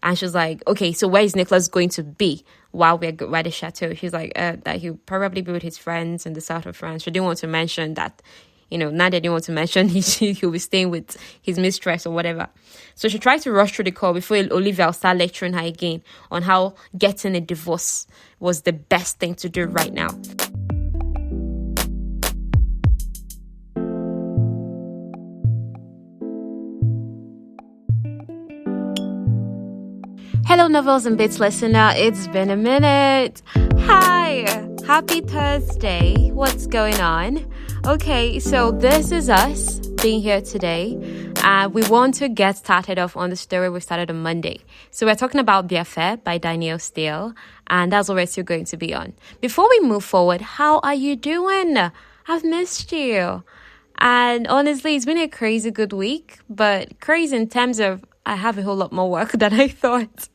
And she's like, okay, so where is Nicholas going to be while we're at the chateau? She's like, that he'll probably be with his friends in the south of France. She didn't want to mention that, Nadia didn't want to mention he'll be staying with his mistress or whatever. So she tried to rush through the call before Olivia will start lecturing her again on how getting a divorce was the best thing to do right now. Hello, Novels and Bits listener. It's been a minute. Hi. Happy Thursday. What's going on? Okay, so this is us being here today. We want to get started off on the story we started on Monday. So we're talking about The Affair by Danielle Steele, and that's what we're still going to be on. Before we move forward, how are you doing? I've missed you. And honestly, it's been a crazy good week, but crazy in terms of I have a whole lot more work than I thought,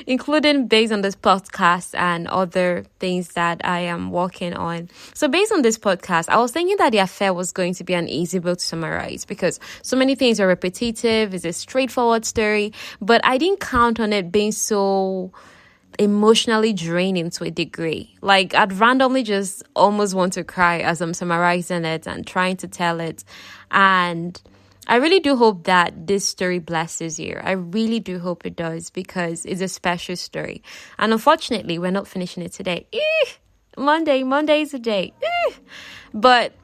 including based on this podcast and other things that I am working on. So based on this podcast, I was thinking that The Affair was going to be an easy book to summarize because so many things are repetitive. It's a straightforward story, but I didn't count on it being so emotionally draining to a degree. Like, I'd randomly just almost want to cry as I'm summarizing it and trying to tell it. And I really do hope that this story blesses you. I really do hope it does because it's a special story. And unfortunately, we're not finishing it today. Monday is a day. But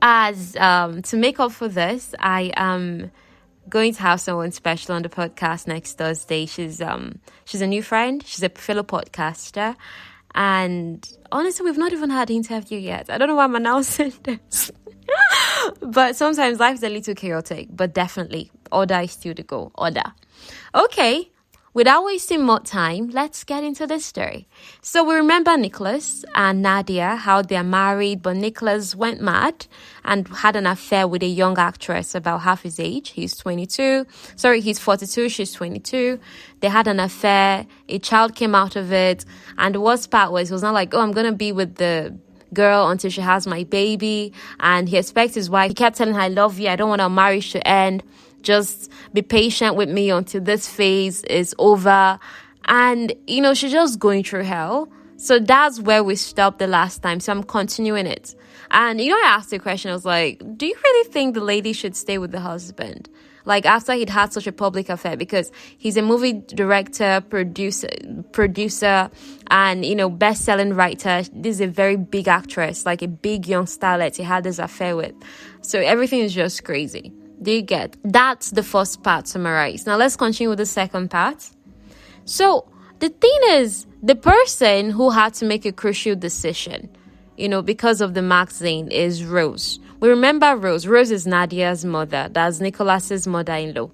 as to make up for this, I am going to have someone special on the podcast next Thursday. She's a new friend. She's a fellow podcaster. And honestly, we've not even had an interview yet. I don't know why I'm announcing this. But sometimes life is a little chaotic, but definitely order is still the goal. Order. Okay, without wasting more time, let's get into this story. So we remember Nicholas and Nadia, how they're married, but Nicholas went mad and had an affair with a young actress about half his age. He's 42. He's 42. She's 22. They had an affair. A child came out of it. And the worst part was, it was not like, I'm going to be with the girl until she has my baby, and he expects his wife. He kept telling her, I love you, I don't want our marriage to end, just be patient with me until this phase is over. And she's just going through hell. So that's where we stopped the last time, so I'm continuing it. And I asked the question, I was like, do you really think the lady should stay with the husband, like after he'd had such a public affair? Because he's a movie director, producer, and best-selling writer. This is a very big actress, like a big young starlet he had this affair with. So everything is just crazy. Do you get? That's the first part summarized. Now let's continue with the second part. So the thing is, the person who had to make a crucial decision, because of the magazine, is Rose. We remember Rose. Rose is Nadia's mother. That's Nicholas's mother-in-law.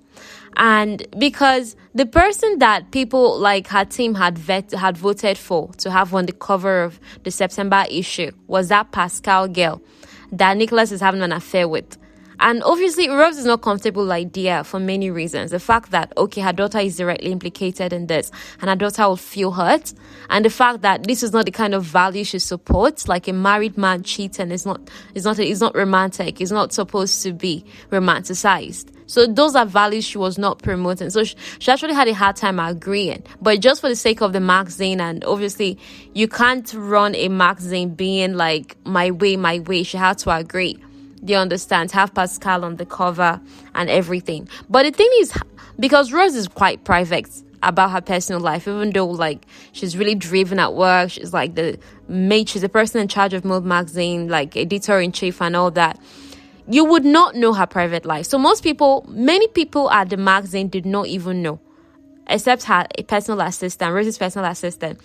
And because the person that people like her team had voted for to have on the cover of the September issue was that Pascal girl that Nicholas is having an affair with. And obviously, Rose is not comfortable with the idea for many reasons. The fact that, her daughter is directly implicated in this, and her daughter will feel hurt. And the fact that this is not the kind of value she supports, like a married man cheating is not romantic. It's not supposed to be romanticized. So those are values she was not promoting. So she actually had a hard time agreeing. But just for the sake of the magazine, and obviously, you can't run a magazine being like, my way. She had to agree. Do you understand? Have Pascal on the cover and everything. But the thing is, because Rose is quite private about her personal life, even though like she's really driven at work, she's like she's the person in charge of Mode magazine, like editor-in-chief and all that, you would not know her private life. So many people at the magazine did not even know, except her personal assistant, Rose's personal assistant.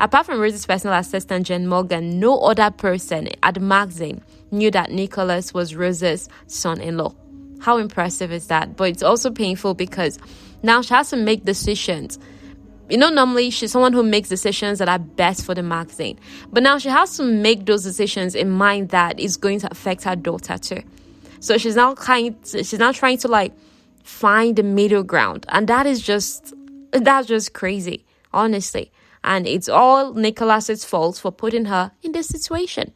Apart from Rose's personal assistant, Jen Morgan, no other person at the magazine knew that Nicholas was Rose's son-in-law. How impressive is that? But it's also painful because now she has to make decisions. Normally she's someone who makes decisions that are best for the magazine. But now she has to make those decisions in mind that it's going to affect her daughter too. So she's now trying to like find the middle ground. And that's just crazy, honestly. And it's all Nicholas's fault for putting her in this situation.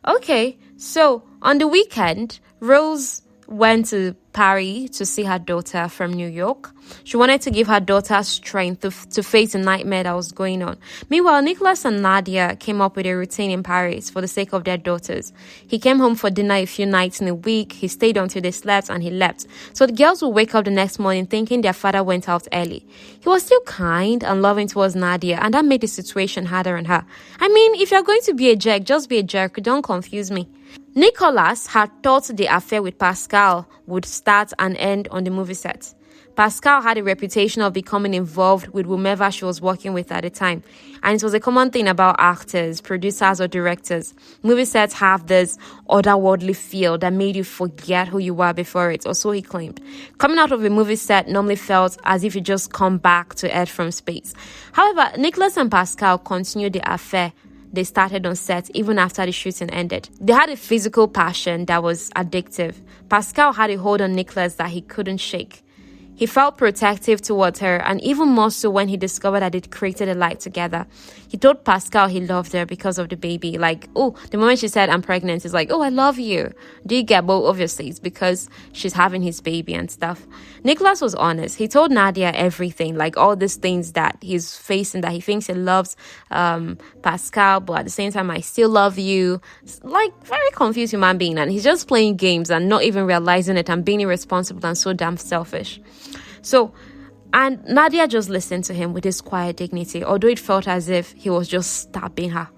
Okay, so on the weekend, Rose went to Paris to see her daughter from New York. She wanted to give her daughter strength to face the nightmare that was going on. Meanwhile, Nicholas and Nadia came up with a routine in Paris for the sake of their daughters. He came home for dinner a few nights in a week. He stayed until they slept and he left. So the girls would wake up the next morning thinking their father went out early. He was still kind and loving towards Nadia, and that made the situation harder on her. I mean, if you're going to be a jerk, just be a jerk. Don't confuse me. Nicholas had thought the affair with Pascal would start and end on the movie set. Pascal had a reputation of becoming involved with whomever she was working with at the time. And it was a common thing about actors, producers, or directors. Movie sets have this otherworldly feel that made you forget who you were before it, or so he claimed. Coming out of a movie set normally felt as if you just come back to Earth from space. However, Nicholas and Pascal continued the affair they started on set even after the shooting ended. They had a physical passion that was addictive. Pascal had a hold on Nicholas that he couldn't shake. He felt protective towards her, and even more so when he discovered that they'd created a life together. He told Pascal he loved her because of the baby. Like, oh, the moment she said, I'm pregnant, he's like, oh, I love you. Do you get? Well, obviously, it's because she's having his baby and stuff. Nicholas was honest. He told Nadia everything, like all these things that he's facing, that he thinks he loves Pascal, but at the same time, I still love you. Like, very confused human being. And he's just playing games and not even realizing it and being irresponsible and so damn selfish. And Nadia just listened to him with his quiet dignity, although it felt as if he was just stabbing her,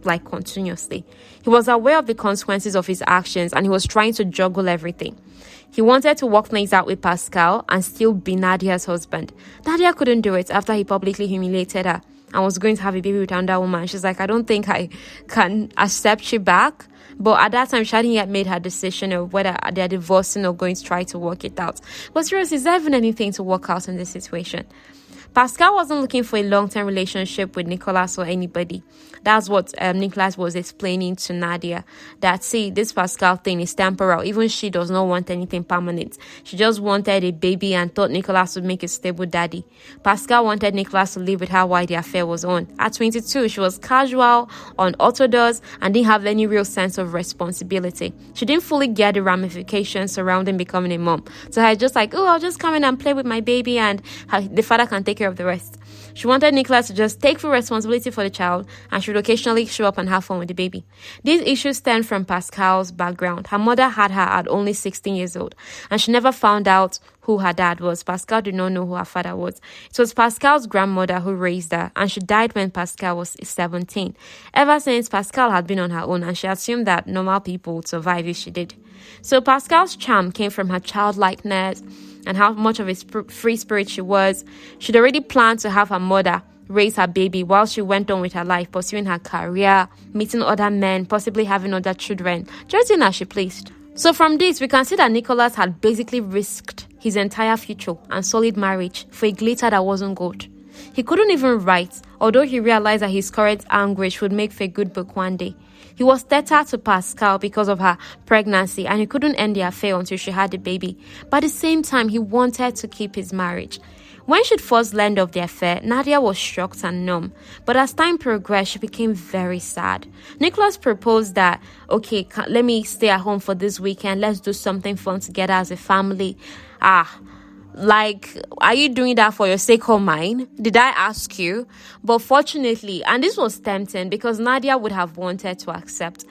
like continuously. He was aware of the consequences of his actions and he was trying to juggle everything. He wanted to work things out with Pascal and still be Nadia's husband. Nadia couldn't do it after he publicly humiliated her and was going to have a baby with another woman. She's like, I don't think I can accept you back. But at that time, she hadn't yet made her decision of whether they're divorcing or going to try to work it out. But seriously, is there even anything to work out in this situation? Pascal wasn't looking for a long-term relationship with Nicholas or anybody. That's what Nicholas was explaining to Nadia. That, see, this Pascal thing is temporal. Even she does not want anything permanent. She just wanted a baby and thought Nicholas would make a stable daddy. Pascal wanted Nicholas to live with her while the affair was on. At 22, she was casual, unorthodox, and didn't have any real sense of responsibility. She didn't fully get the ramifications surrounding becoming a mom. So I was just like, oh, I'll just come in and play with my baby and the father can take care of the rest. She wanted Nicholas to just take full responsibility for the child and she would occasionally show up and have fun with the baby. These issues stemmed from Pascal's background. Her mother had her at only 16 years old and she never found out who her dad was. Pascal did not know who her father was. It was Pascal's grandmother who raised her and she died when Pascal was 17. Ever since, Pascal had been on her own and she assumed that normal people would survive if she did. So Pascal's charm came from her childlikeness and how much of a free spirit she was. She'd already planned to have her mother raise her baby while she went on with her life, pursuing her career, meeting other men, possibly having other children, just doing as she pleased. So from this, we can see that Nicholas had basically risked his entire future and solid marriage for a glitter that wasn't gold. He couldn't even write, although he realized that his current anguish would make for a good book one day. He was tethered to Pascal because of her pregnancy and he couldn't end the affair until she had the baby. But at the same time, he wanted to keep his marriage. When she'd first learned of the affair, Nadia was shocked and numb. But as time progressed, she became very sad. Nicholas proposed that, okay, let me stay at home for this weekend. Let's do something fun together as a family. Like, are you doing that for your sake or mine? Did I ask you? But fortunately, and this was tempting because Nadia would have wanted to accept.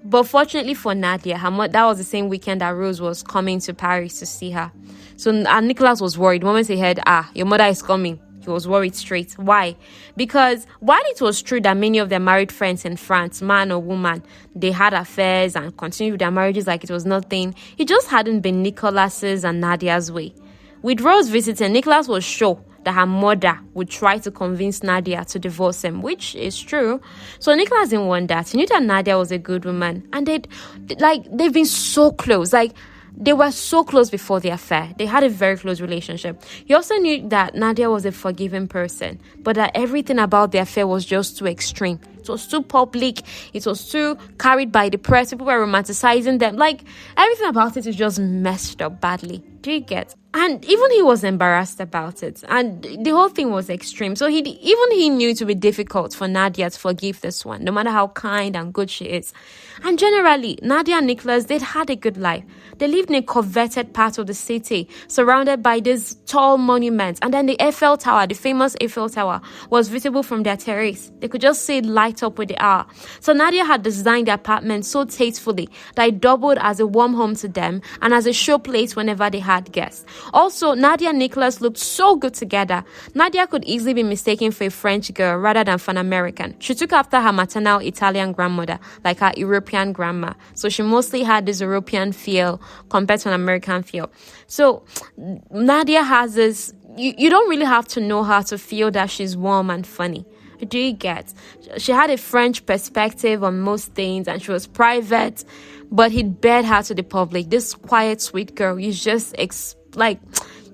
But fortunately for Nadia, that was the same weekend that Rose was coming to Paris to see her. So Nicholas was worried. The moment he heard, your mother is coming, he was worried straight. Why? Because while it was true that many of their married friends in France, man or woman, they had affairs and continued their marriages like it was nothing, it just hadn't been Nicholas's and Nadia's way. With Rose visiting, Nicholas was sure that her mother would try to convince Nadia to divorce him, which is true. So Nicholas didn't want that. He knew that Nadia was a good woman, and they've been so close. Like, they were so close before the affair. They had a very close relationship. He also knew that Nadia was a forgiving person, but that everything about the affair was just too extreme It was too public. It was too carried by the press. People were romanticizing them. Like, everything about it is just messed up badly. Do you get? And even he was embarrassed about it. And the whole thing was extreme. So he knew it would be difficult for Nadia to forgive this one, no matter how kind and good she is. And generally, Nadia and Nicholas, they'd had a good life. They lived in a coveted part of the city, surrounded by these tall monuments. And then the Eiffel Tower, the famous Eiffel Tower, was visible from their terrace. They could just see it light up with the hour. So Nadia had designed the apartment so tastefully that it doubled as a warm home to them and as a showplace whenever they had guests. Also, Nadia and Nicholas looked so good together. Nadia could easily be mistaken for a French girl rather than for an American. She took after her maternal Italian grandmother, like her European grandma. So she mostly had this European feel compared to an American feel. So Nadia has this, you don't really have to know her to feel that she's warm and funny. Do you get? She had a French perspective on most things and she was private, but he'd bared her to the public. This quiet, sweet girl, you just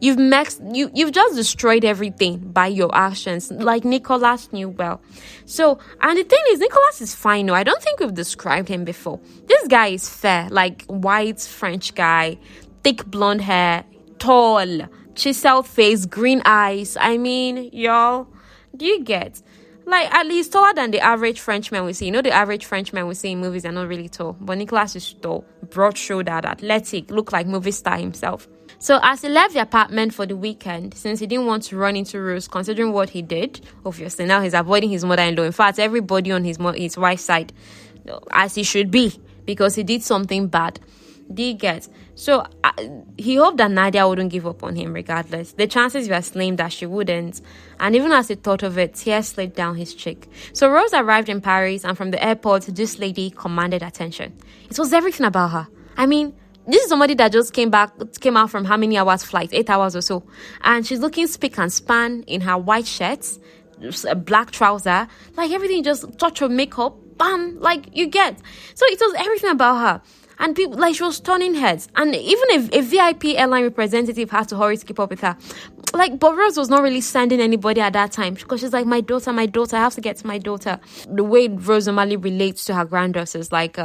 you've just destroyed everything by your actions, like Nicholas knew well. So, and the thing is, Nicholas is fine. No, I don't think we've described him before. This guy is fair, like white French guy, thick blonde hair, tall, chiseled face, green eyes. I mean, y'all, do you get? Like, at least taller than the average Frenchman we see. You know, the average Frenchman we see in movies are not really tall. But Nicholas is tall, broad-shouldered, athletic, look like movie star himself. So as he left the apartment for the weekend, since he didn't want to run into Rose, considering what he did, obviously now he's avoiding his mother-in-law. In fact, everybody on his wife's side, as he should be, because he did something bad. Do you get? So he hoped that Nadia wouldn't give up on him regardless. The chances were slim that she wouldn't. And even as he thought of it, tears slid down his cheek. So Rose arrived in Paris, and from the airport, this lady commanded attention. It was everything about her. I mean, this is somebody that just came out from how many hours flight? 8 hours or so. And she's looking spick and span in her white shirt, a black trouser, like everything, just touch of makeup, bam, like you get. So it was everything about her. And people, like, she was turning heads. And even if a VIP airline representative had to hurry to keep up with her, like, but Rose was not really sending anybody at that time, because she's like, my daughter, I have to get to my daughter. The way Rose normally relates to her granddaughters, like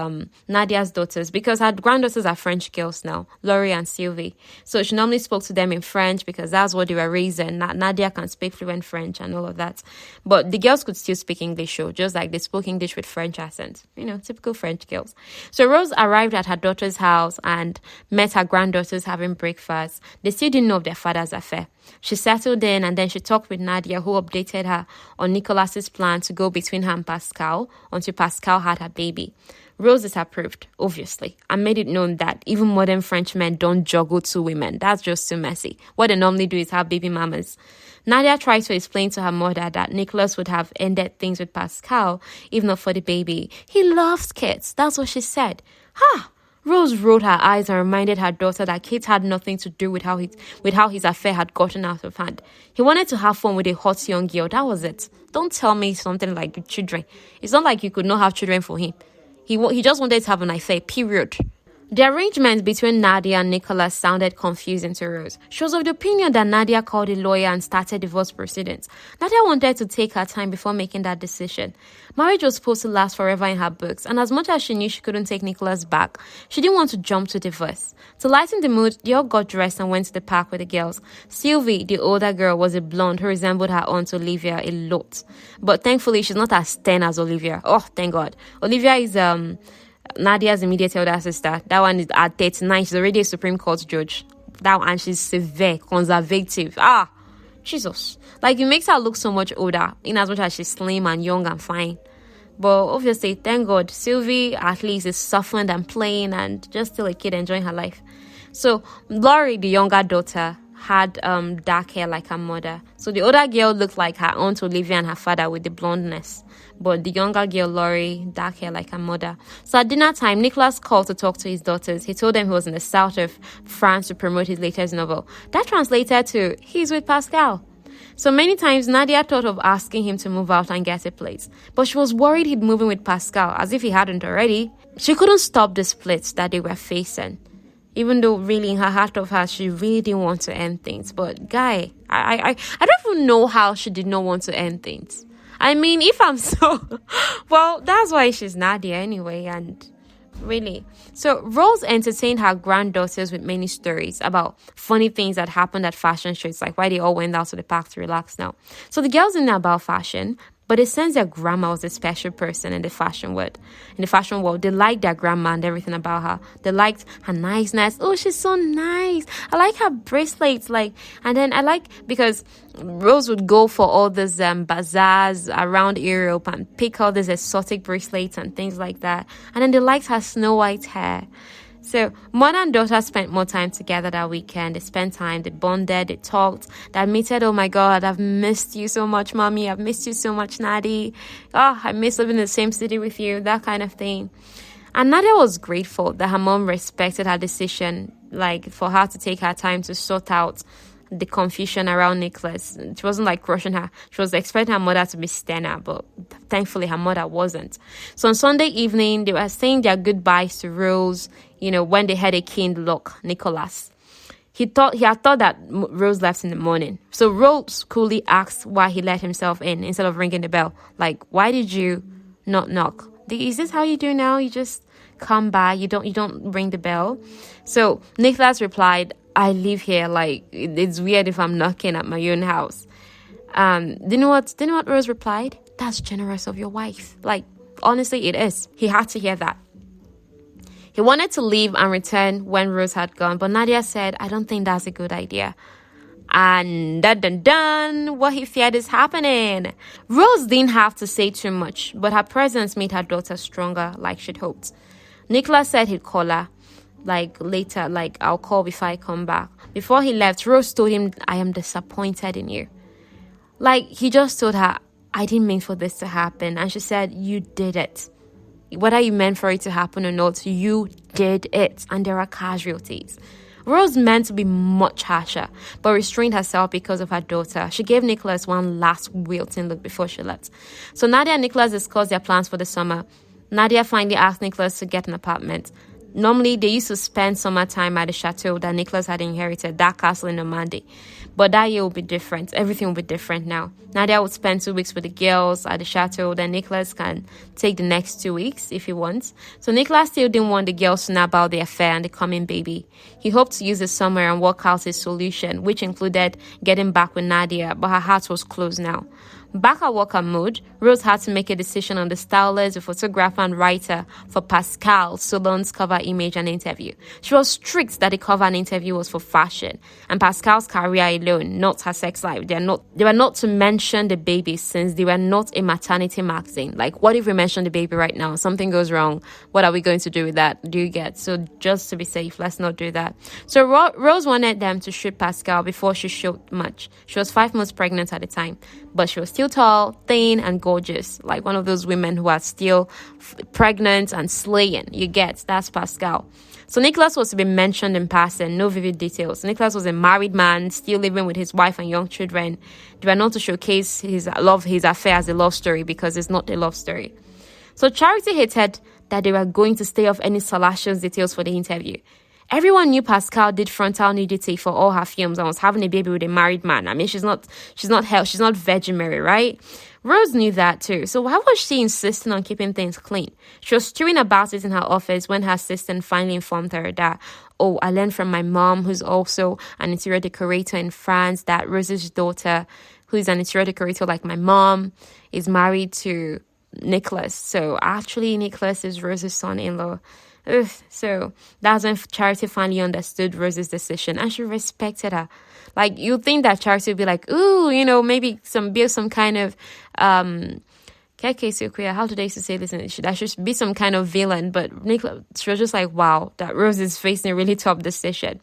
Nadia's daughters, because her granddaughters are French girls now, Laurie and Sylvie. So she normally spoke to them in French because that's what they were raised in. Nadia can speak fluent French and all of that. But the girls could still speak English, so just like they spoke English with French accent. You know, typical French girls. So Rose arrived at her daughter's house and met her granddaughters having breakfast. They still didn't know of their father's affair. She settled in, and then she talked with Nadia, who updated her on Nicholas's plan to go between her and Pascal until Pascal had her baby. Rose disapproved, obviously, and made it known that even modern French men don't juggle two women. That's just too messy. What they normally do is have baby mamas. Nadia tried to explain to her mother that Nicholas would have ended things with Pascal, if not for the baby. He loves kids. That's what she said. Rose rolled her eyes and reminded her daughter that kids had nothing to do with how his affair had gotten out of hand. He wanted to have fun with a hot young girl. That was it. Don't tell me something like children. It's not like you could not have children for him. He just wanted to have an affair, period. The arrangement between Nadia and Nicholas sounded confusing to Rose. She was of the opinion that Nadia called a lawyer and started divorce proceedings. Nadia wanted to take her time before making that decision. Marriage was supposed to last forever in her books, and as much as she knew she couldn't take Nicholas back, she didn't want to jump to divorce. To lighten the mood, they all got dressed and went to the park with the girls. Sylvie, the older girl, was a blonde who resembled her aunt Olivia a lot. But thankfully, she's not as stern as Olivia. Oh, thank God. Olivia is Nadia's immediate elder sister. That one is at 39. She's already a Supreme Court judge. That one, and she's severe, conservative. Jesus. Like, it makes her look so much older, in as much as she's slim and young and fine. But obviously, thank God, Sylvie at least is softened and playing and just still a kid enjoying her life. So, Laurie, the younger daughter, had dark hair like her mother. So the older girl looked like her aunt Olivia and her father with the blondness. But the younger girl, Laurie, dark hair like her mother. So at dinner time, Nicholas called to talk to his daughters. He told them he was in the south of France to promote his latest novel. That translated to, he's with Pascal. So many times, Nadia thought of asking him to move out and get a place. But she was worried he'd move in with Pascal, as if he hadn't already. She couldn't stop the splits that they were facing. Even though really in her heart of hearts, she really didn't want to end things. But guy, I don't even know how she did not want to end things. I mean, if I'm so... Well, that's why she's Nadia anyway, and... Really. So Rose entertained her granddaughters with many stories about funny things that happened at fashion shows, like why they all went out to the park to relax now. So the girls didn't know about fashion, but it sense their grandma was a special person in the fashion world. In the fashion world, they liked their grandma and everything about her. They liked her niceness. Oh, she's so nice. I like her bracelets. And then I like, because Rose would go for all these bazaars around Europe and pick all these exotic bracelets and things like that. And then they liked her snow white hair. So mother and daughter spent more time together that weekend. They spent time, they bonded, they talked, they admitted, oh my God, I've missed you so much, mommy. I've missed you so much, Nadia. Oh, I miss living in the same city with you, that kind of thing. And Nadia was grateful that her mom respected her decision, like for her to take her time to sort out the confusion around Nicholas. She wasn't like crushing her. She was expecting her mother to be sterner, but thankfully her mother wasn't. So on Sunday evening, they were saying their goodbyes to Rose, when they had a key in the lock, Nicholas. He had thought that Rose left in the morning. So Rose coolly asked why he let himself in instead of ringing the bell. Like, why did you not knock? Is this how you do now? You just come by, you don't ring the bell? So Nicholas replied, I live here, like it's weird if I'm knocking at my own house. Do you know what Rose replied? That's generous of your wife. Like, honestly, it is. He had to hear that. He wanted to leave and return when Rose had gone, but Nadia said, I don't think that's a good idea. And dun, what he feared is happening. Rose didn't have to say too much, but her presence made her daughter stronger, like she'd hoped. Nicholas said he'd call her, like later, like I'll call before I come back. Before he left, Rose told him, I am disappointed in you. Like, he just told her, I didn't mean for this to happen. And she said, you did it. Whether you meant for it to happen or not, you did it. And there are casualties. Rose meant to be much harsher, but restrained herself because of her daughter. She gave Nicholas one last wilting look before she left. So Nadia and Nicholas discussed their plans for the summer. Nadia finally asked Nicholas to get an apartment. Normally, they used to spend summertime at the chateau that Nicholas had inherited, that castle in Normandy. But that year will be different. Everything will be different now. Nadia would spend 2 weeks with the girls at the chateau. Then Nicholas can take the next 2 weeks if he wants. So Nicholas still didn't want the girls to know about the affair and the coming baby. He hoped to use the summer and work out his solution, which included getting back with Nadia, but her heart was closed now. Back at worker mode, Rose had to make a decision on the stylist, the photographer, and writer for Pascal Solon's cover image and interview. She was strict that the cover and interview was for fashion, and Pascal's career alone, not her sex life. They were not to mention the baby since they were not a maternity magazine. Like, what if we mention the baby right now? Something goes wrong. What are we going to do with that? Do you get? So just to be safe, let's not do that. So Rose wanted them to shoot Pascal before she showed much. She was 5 months pregnant at the time, but she was still tall, thin, and gorgeous, like one of those women who are still pregnant and slaying. You get, that's Pascal. So Nicholas was to be mentioned in passing, no vivid details. Nicholas was a married man, still living with his wife and young children. They were not to showcase his affair as a love story, because it's not a love story. So Charity hated that they were going to stay off any salacious details for the interview. Everyone knew Pascal did frontal nudity for all her films and was having a baby with a married man. I mean, she's not Virgin Mary, right? Rose knew that too. So why was she insisting on keeping things clean? She was stewing about it in her office when her assistant finally informed her that, oh, I learned from my mom, who's also an interior decorator in France, that Rose's daughter, who is an interior decorator like my mom, is married to Nicholas. So actually, Nicholas is Rose's son-in-law. Ugh. So that's when Charity finally understood Rose's decision, and she respected her. Like, you'd think that Charity would be like, ooh, maybe build some kind of how do they used to say this? That should be some kind of villain. But Nicola, she was just like, wow, that Rose is facing a really tough decision.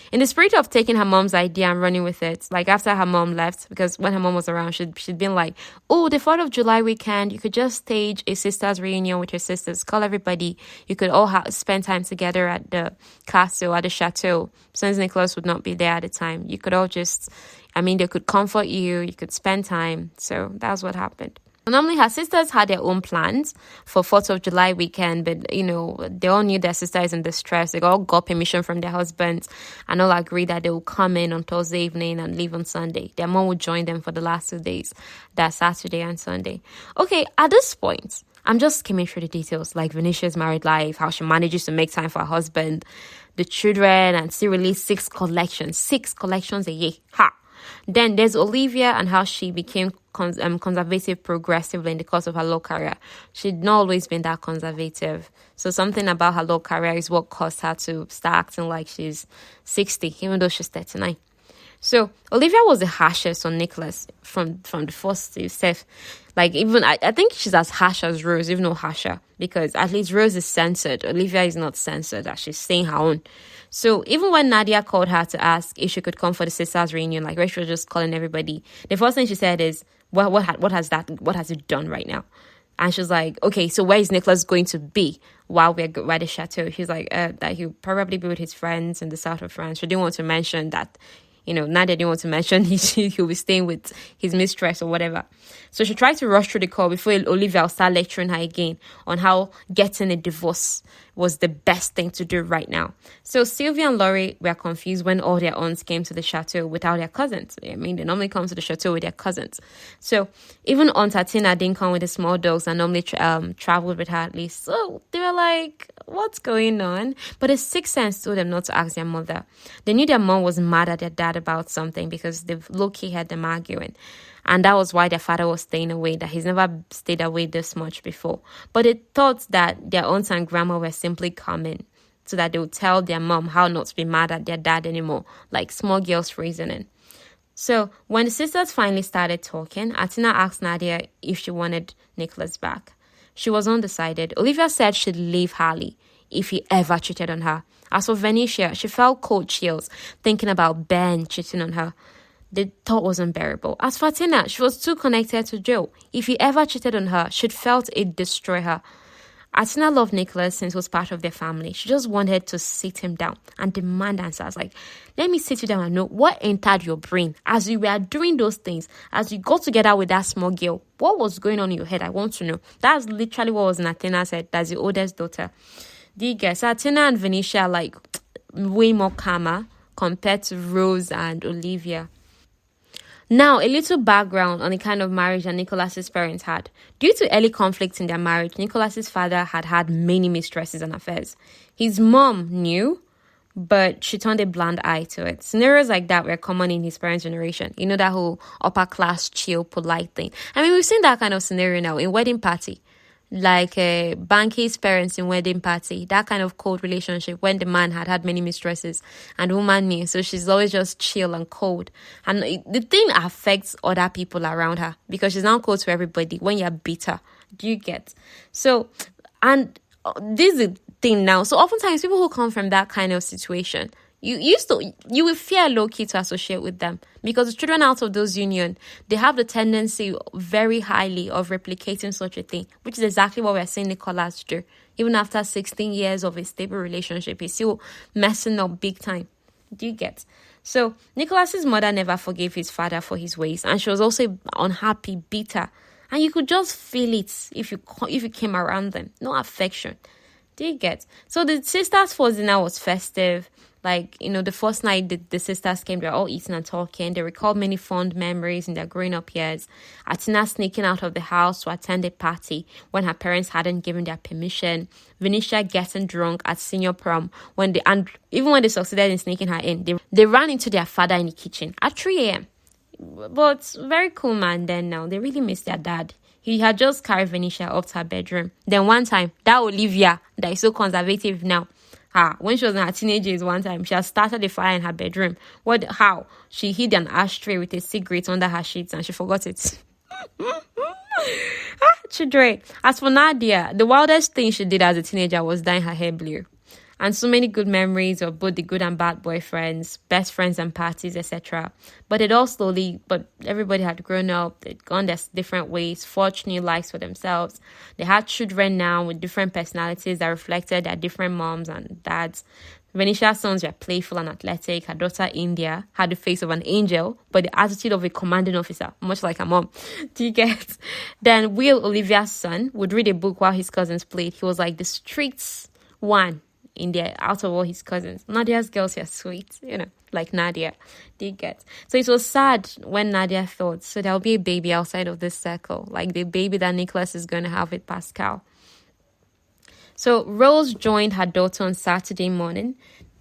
In the spirit of taking her mom's idea and running with it, like after her mom left, because when her mom was around, she'd been like, oh, the 4th of July weekend, you could just stage a sisters reunion with your sisters, call everybody. You could all spend time together at the castle, at the chateau, since Nicholas would not be there at the time. You could all they could comfort you, you could spend time. So that's what happened. Normally, her sisters had their own plans for 4th of July weekend, but, they all knew their sister is in distress. They all got permission from their husbands and all agreed that they will come in on Thursday evening and leave on Sunday. Their mom would join them for the last 2 days, that's Saturday and Sunday. Okay, at this point, I'm just skimming through the details, like Venetia's married life, how she manages to make time for her husband, the children, and still release 6 collections a year. Ha! Then there's Olivia and how she became conservative progressively in the course of her law career. She'd not always been that conservative. So something about her law career is what caused her to start acting like she's 60, even though she's 39. So Olivia was the harshest on Nicholas from the first step. Like, even I think she's as harsh as Rose, even though harsher, because at least Rose is censored. Olivia is not censored, that she's saying her own. So even when Nadia called her to ask if she could come for the sisters' reunion, like Rachel was just calling everybody, the first thing she said is, what has it done right now? And she's like, okay, so where is Nicholas going to be while we're at the chateau? She's like, that he'll probably be with his friends in the south of France. She didn't want to mention that, Nadia didn't want to mention he'll be staying with his mistress or whatever. So she tried to rush through the call before Olivia will start lecturing her again on how getting a divorce was the best thing to do right now. So Sylvia and Laurie were confused when all their aunts came to the chateau without their cousins. I mean, they normally come to the chateau with their cousins. So even Aunt Tatina didn't come with the small dogs and normally traveled with her at least. So they were like, what's going on? But a sixth sense told them not to ask their mother. They knew their mom was mad at their dad about something because they've low-key heard them arguing. And that was why their father was staying away, that he's never stayed away this much before. But they thought that their aunts and grandma were simply coming so that they would tell their mom how not to be mad at their dad anymore, like small girls reasoning. So when the sisters finally started talking, Atina asked Nadia if she wanted Nicholas back. She was undecided. Olivia said she'd leave Harley if he ever cheated on her. As for Venetia, she felt cold chills thinking about Ben cheating on her. The thought was unbearable. As for Tina, she was too connected to Joe. If he ever cheated on her, she'd felt it'd destroy her. Atina loved Nicholas since he was part of their family. She just wanted to sit him down and demand answers. Like, let me sit you down and know what entered your brain as you were doing those things, as you got together with that small girl. What was going on in your head? I want to know. That's literally what was in Atina's head. That's the oldest daughter. Do you guess? So Atina and Venetia are like way more calmer compared to Rose and Olivia. Now, a little background on the kind of marriage that Nicholas's parents had. Due to early conflicts in their marriage, Nicholas's father had many mistresses and affairs. His mom knew, but she turned a blind eye to it. Scenarios like that were common in his parents' generation. You know, that whole upper class, chill, polite thing. I mean, we've seen that kind of scenario now in Wedding Party. Like Banky's parents in Wedding Party, that kind of cold relationship when the man had many mistresses and the woman knew, so she's always just chill and cold, and the thing affects other people around her because she's now cold to everybody when you're bitter. Do you get? So, and this is the thing now. So oftentimes people who come from that kind of situation, you will fear low-key to associate with them because the children out of those union, they have the tendency very highly of replicating such a thing, which is exactly what we're seeing Nicholas do. Even after 16 years of a stable relationship, he's still messing up big time. Do you get? So Nicholas's mother never forgave his father for his ways, and she was also unhappy, bitter, and you could just feel it if you came around them. No affection. Do you get? So the sisters' first dinner was festive. Like, the first night the sisters came, they were all eating and talking. They recalled many fond memories in their growing up years. Atina sneaking out of the house to attend a party when her parents hadn't given their permission. Venetia getting drunk at senior prom and even when they succeeded in sneaking her in, they ran into their father in the kitchen at 3 a.m. But very cool man then now. They really missed their dad. He had just carried Venetia up to her bedroom. Then one time, that Olivia that is so conservative now, when she was in her teenage years one time, she had started a fire in her bedroom. How? She hid an ashtray with a cigarette under her sheets and she forgot it. Children. As for Nadia, the wildest thing she did as a teenager was dyeing her hair blue. And so many good memories of both the good and bad boyfriends, best friends and parties, etc. But everybody had grown up, they'd gone their different ways, forged new lives for themselves. They had children now with different personalities that reflected their different moms and dads. Venetia's sons were playful and athletic. Her daughter, India, had the face of an angel, but the attitude of a commanding officer, much like her mom. Do you get? Then Will, Olivia's son, would read a book while his cousins played. He was like the streets one in there out of all his cousins. Nadia's girls are sweet, like Nadia. Do you get? So it was sad when Nadia thought, so there'll be a baby outside of this circle, like the baby that Nicholas is going to have with Pascal. So Rose joined her daughter on Saturday morning.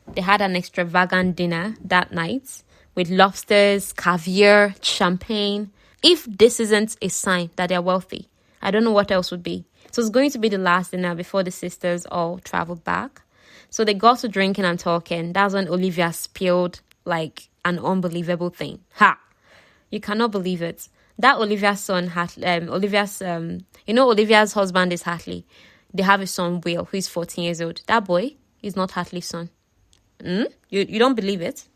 They had an extravagant dinner that night with lobsters, caviar, champagne. If this isn't a sign that they're wealthy, I don't know what else would be. So it's going to be the last dinner before the sisters all travel back. So they got to drinking and talking. That's when Olivia spilled like an unbelievable thing. Ha! You cannot believe it. That Olivia's son, Olivia's husband is Hartley. They have a son, Will, who is 14 years old. That boy is not Hartley's son. You don't believe it?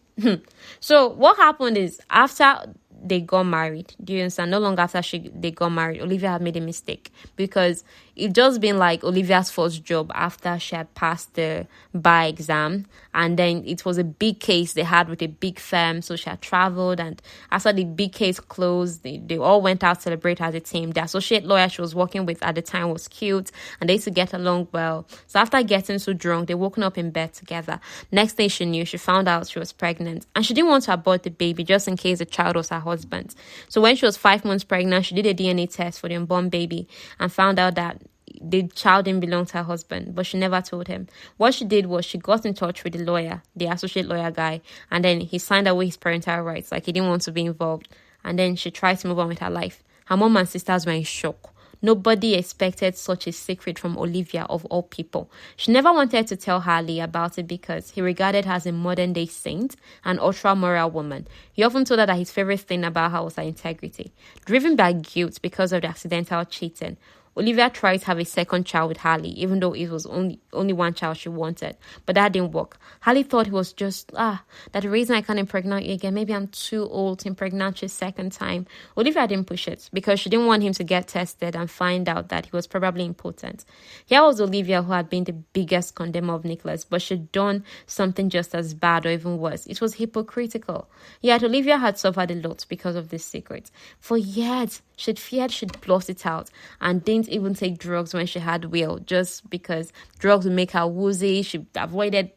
So what happened is after they got married, do you understand? No longer after they got married, Olivia had made a mistake because it just been like Olivia's first job after she had passed the bar exam, and then it was a big case they had with a big firm, so she had traveled, and after the big case closed, they all went out to celebrate as a team. The associate lawyer she was working with at the time was cute, and they used to get along well. So after getting so drunk, they woken up in bed together. Next thing she knew, she found out she was pregnant, and she didn't want to abort the baby just in case the child was her husband. So when she was 5 months pregnant, she did a DNA test for the unborn baby and found out that the child didn't belong to her husband, but she never told him. What she did was she got in touch with the lawyer, the associate lawyer guy, and then he signed away his parental rights, like he didn't want to be involved. And then she tried to move on with her life. Her mom and sisters were in shock. Nobody expected such a secret from Olivia, of all people. She never wanted to tell Harley about it because he regarded her as a modern-day saint, an ultra-moral woman. He often told her that his favorite thing about her was her integrity. Driven by guilt because of the accidental cheating, Olivia tried to have a second child with Harley, even though it was only one child she wanted. But that didn't work. Harley thought he was just, that the reason I can't impregnate you again, maybe I'm too old to impregnate you a second time. Olivia didn't push it because she didn't want him to get tested and find out that he was probably impotent. Here was Olivia, who had been the biggest condemner of Nicholas, but she'd done something just as bad or even worse. It was hypocritical. Yet Olivia had suffered a lot because of this secret. For years, she'd feared she'd blot it out and didn't even take drugs when she had Will, just because drugs would make her woozy. She avoided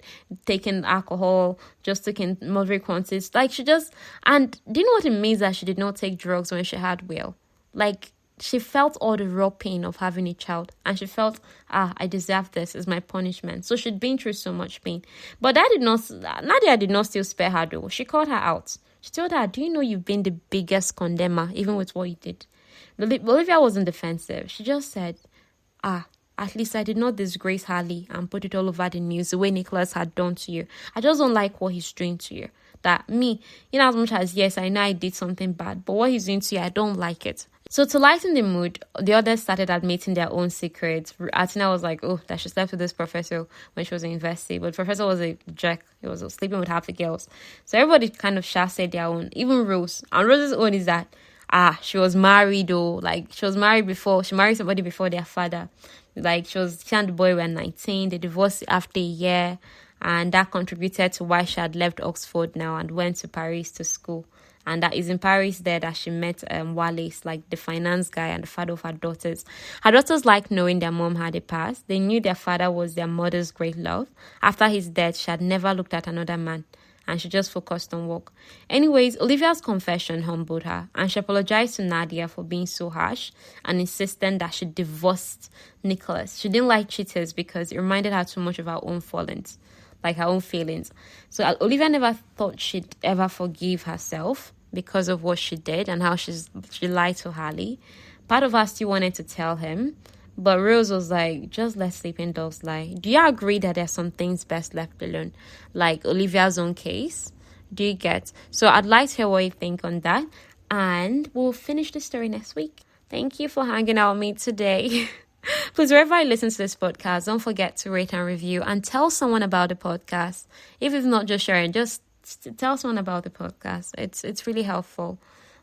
taking alcohol, just took in moderate quantities. And do you know what it means that she did not take drugs when she had Will? Like, she felt all the raw pain of having a child, and she felt, I deserve this as my punishment. So she'd been through so much pain. But Nadia did not still spare her though. She called her out. She told her, do you know you've been the biggest condemner, even with what you did? Olivia wasn't defensive. She just said, at least I did not disgrace Harley and put it all over the news the way Nicholas had done to you. I just don't like what he's doing to you. That me, as much as, yes, I know I did something bad, but what he's doing to you, I don't like it. So to lighten the mood, the others started admitting their own secrets. Atina was like, that she slept with this professor when she was in university, but the professor was a jerk. He was sleeping with half the girls. So everybody kind of said their own, even Rose. And Rose's own is that, she was married though. Like, she was married before, she married somebody before their father. Like, she and the boy were 19. They divorced after a year. And that contributed to why she had left Oxford now and went to Paris to school. And that is in Paris there that she met Wallace, like the finance guy and the father of her daughters. Her daughters liked knowing their mom had a past. They knew their father was their mother's great love. After his death, she had never looked at another man, and she just focused on work. Anyways, Olivia's confession humbled her, and she apologized to Nadia for being so harsh and insisting that she divorced Nicholas. She didn't like cheaters because it reminded her too much of her own fallings, like her own feelings. So Olivia never thought she'd ever forgive herself because of what she did and how she lied to Harley. Part of her still wanted to tell him, but Rose was like, just let sleeping dogs lie. Do you agree that there's some things best left alone? Like Olivia's own case? Do you get? So I'd like to hear what you think on that. And we'll finish the story next week. Thank you for hanging out with me today. Please, wherever you listen to this podcast, don't forget to rate and review and tell someone about the podcast. If it's not just sharing, just tell someone about the podcast. It's really helpful.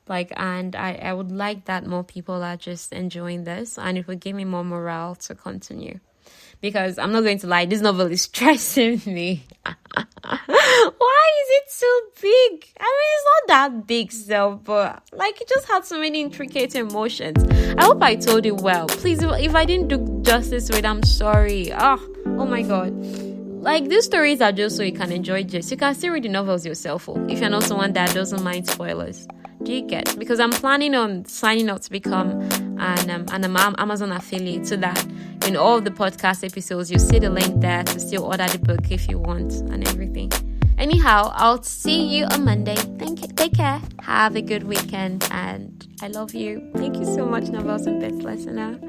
And I would like that more people are just enjoying this, and it would give me more morale to continue. because I'm not going to lie, this novel is stressing me. Why is it so big? I mean, it's not that big, so, but like it just had so many intricate emotions. I hope I told you well. Please, if I didn't do justice to it, I'm sorry. Oh my god. Like, these stories are just so you can enjoy just. You can still read the novels yourself, if you're not someone that doesn't mind spoilers. Do you get? Because I'm planning on signing up to become an Amazon affiliate, so that in all the podcast episodes, you see the link there to still order the book if you want and everything. Anyhow, I'll see you on Monday. Take care. Have a good weekend, and I love you. Thank you so much, Novels and Bits listener.